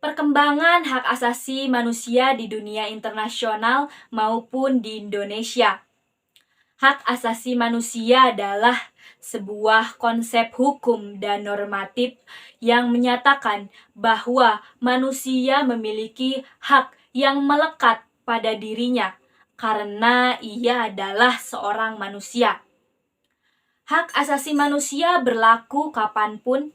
Perkembangan hak asasi manusia di dunia internasional maupun di Indonesia. Hak asasi manusia adalah sebuah konsep hukum dan normatif yang menyatakan bahwa manusia memiliki hak yang melekat pada dirinya karena ia adalah seorang manusia. Hak asasi manusia berlaku kapanpun,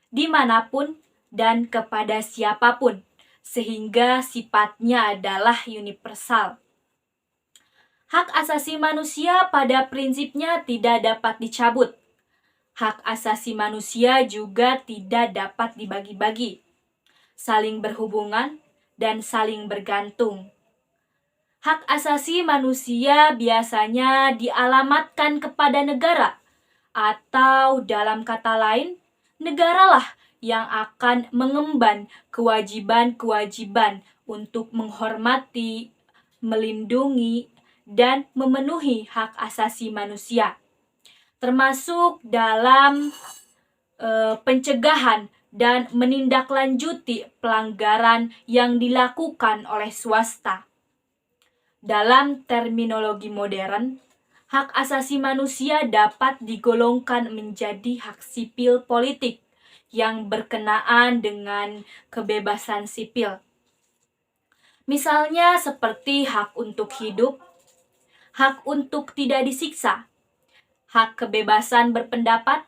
dimanapun, dan kepada siapapun, sehingga sifatnya adalah universal. Hak asasi manusia pada prinsipnya tidak dapat dicabut. Hak asasi manusia juga tidak dapat dibagi-bagi, saling berhubungan, dan saling bergantung. Hak asasi manusia biasanya dialamatkan kepada negara, atau dalam kata lain, negaralah yang akan mengemban kewajiban-kewajiban untuk menghormati, melindungi, dan memenuhi hak asasi manusia, termasuk dalam pencegahan dan menindaklanjuti pelanggaran yang dilakukan oleh swasta. Dalam terminologi modern, hak asasi manusia dapat digolongkan menjadi hak sipil politik yang berkenaan dengan kebebasan sipil. Misalnya seperti hak untuk hidup, hak untuk tidak disiksa, hak kebebasan berpendapat,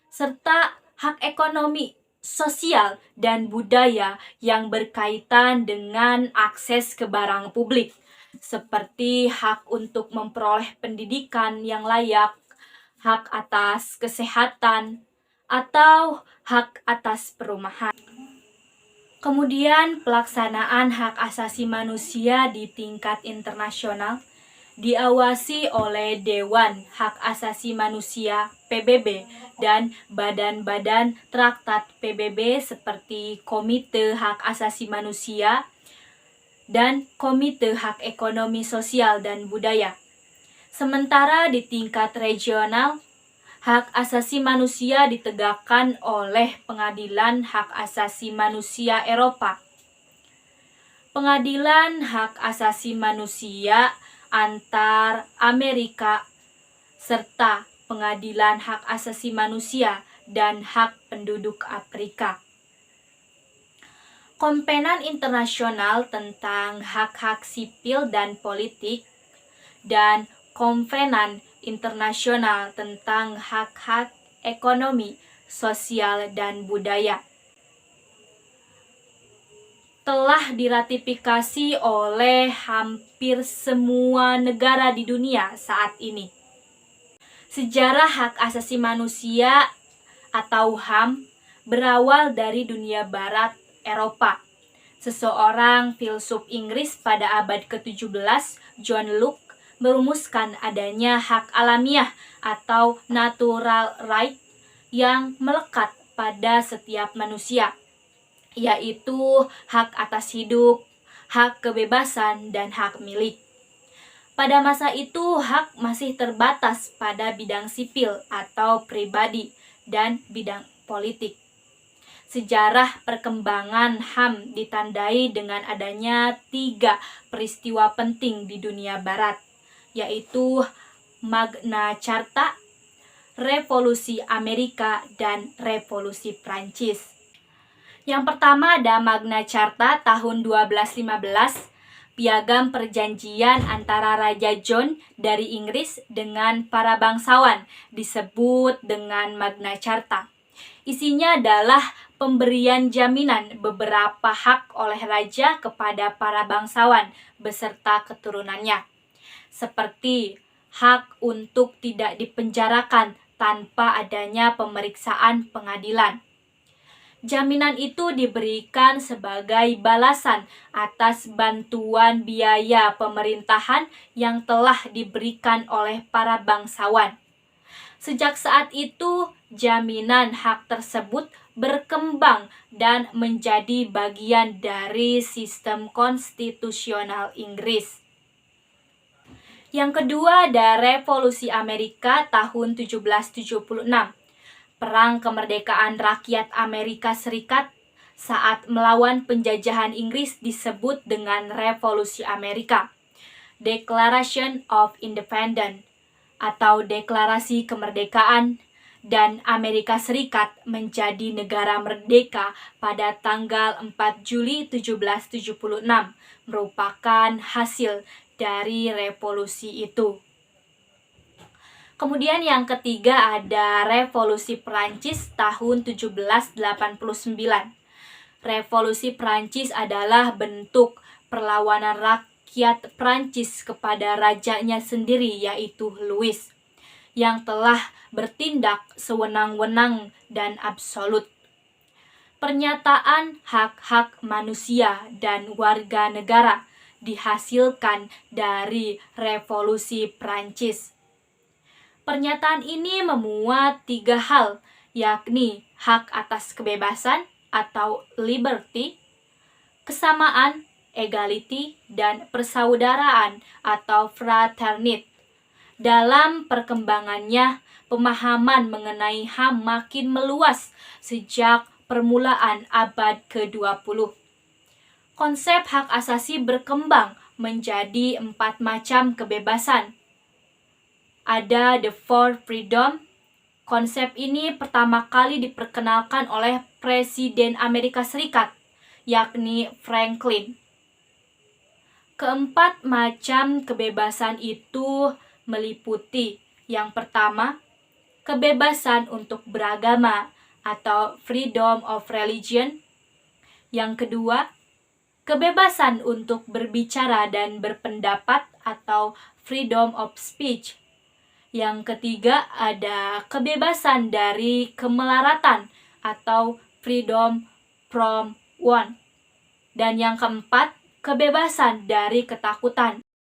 serta hak ekonomi, sosial, dan budaya yang berkaitan dengan akses ke barang publik, seperti hak untuk memperoleh pendidikan yang layak, hak atas kesehatan, atau hak atas perumahan. Kemudian pelaksanaan hak asasi manusia di tingkat internasional diawasi oleh Dewan Hak Asasi Manusia PBB dan badan-badan traktat PBB seperti Komite Hak Asasi Manusia dan Komite Hak Ekonomi Sosial dan Budaya. Sementara di tingkat regional, hak asasi manusia ditegakkan oleh Pengadilan Hak Asasi Manusia Eropa, Pengadilan Hak Asasi Manusia antar Amerika, serta Pengadilan Hak Asasi Manusia dan Hak Penduduk Afrika. Konvenan Internasional tentang Hak-Hak Sipil dan Politik dan Konvenan Internasional tentang Hak-Hak Ekonomi, Sosial, dan Budaya telah diratifikasi oleh hampir semua negara di dunia saat ini. Sejarah hak asasi manusia atau HAM berawal dari dunia barat Eropa. Seseorang filsuf Inggris pada abad ke-17, John Locke, merumuskan adanya hak alamiah atau natural right yang melekat pada setiap manusia, yaitu hak atas hidup, hak kebebasan, dan hak milik. Pada masa itu, hak masih terbatas pada bidang sipil atau pribadi dan bidang politik. Sejarah perkembangan HAM ditandai dengan adanya 3 peristiwa penting di dunia barat, yaitu Magna Carta, Revolusi Amerika, dan Revolusi Prancis. Yang pertama ada Magna Carta tahun 1215, piagam perjanjian antara Raja John dari Inggris dengan para bangsawan, disebut dengan Magna Carta. Isinya adalah pemberian jaminan beberapa hak oleh raja kepada para bangsawan beserta keturunannya, seperti hak untuk tidak dipenjarakan tanpa adanya pemeriksaan pengadilan. Jaminan itu diberikan sebagai balasan atas bantuan biaya pemerintahan yang telah diberikan oleh para bangsawan. Sejak saat itu, jaminan hak tersebut berkembang dan menjadi bagian dari sistem konstitusional Inggris. Yang kedua ada Revolusi Amerika tahun 1776. Perang kemerdekaan rakyat Amerika Serikat saat melawan penjajahan Inggris disebut dengan Revolusi Amerika, Declaration of Independence atau Deklarasi Kemerdekaan, dan Amerika Serikat menjadi negara merdeka pada tanggal 4 Juli 1776 merupakan hasil dari revolusi itu. Kemudian yang ketiga ada Revolusi Prancis tahun 1789. Revolusi Prancis adalah bentuk perlawanan rakyat Prancis kepada rajanya sendiri, yaitu Louis, yang telah bertindak sewenang-wenang dan absolut. Pernyataan hak-hak manusia dan warga negara dihasilkan dari Revolusi Prancis. Pernyataan ini memuat 3 hal, yakni hak atas kebebasan atau liberty, kesamaan, equality, dan persaudaraan atau fraternity. Dalam perkembangannya, pemahaman mengenai HAM makin meluas sejak permulaan abad ke-20. Konsep hak asasi berkembang menjadi 4 macam kebebasan. Ada the four freedom. Konsep ini pertama kali diperkenalkan oleh Presiden Amerika Serikat, yakni Franklin. Keempat macam kebebasan itu meliputi yang pertama, kebebasan untuk beragama atau freedom of religion. Yang kedua, kebebasan untuk berbicara dan berpendapat atau freedom of speech. Yang ketiga, ada kebebasan dari kemelaratan atau freedom from want. Dan yang keempat, kebebasan dari ketakutan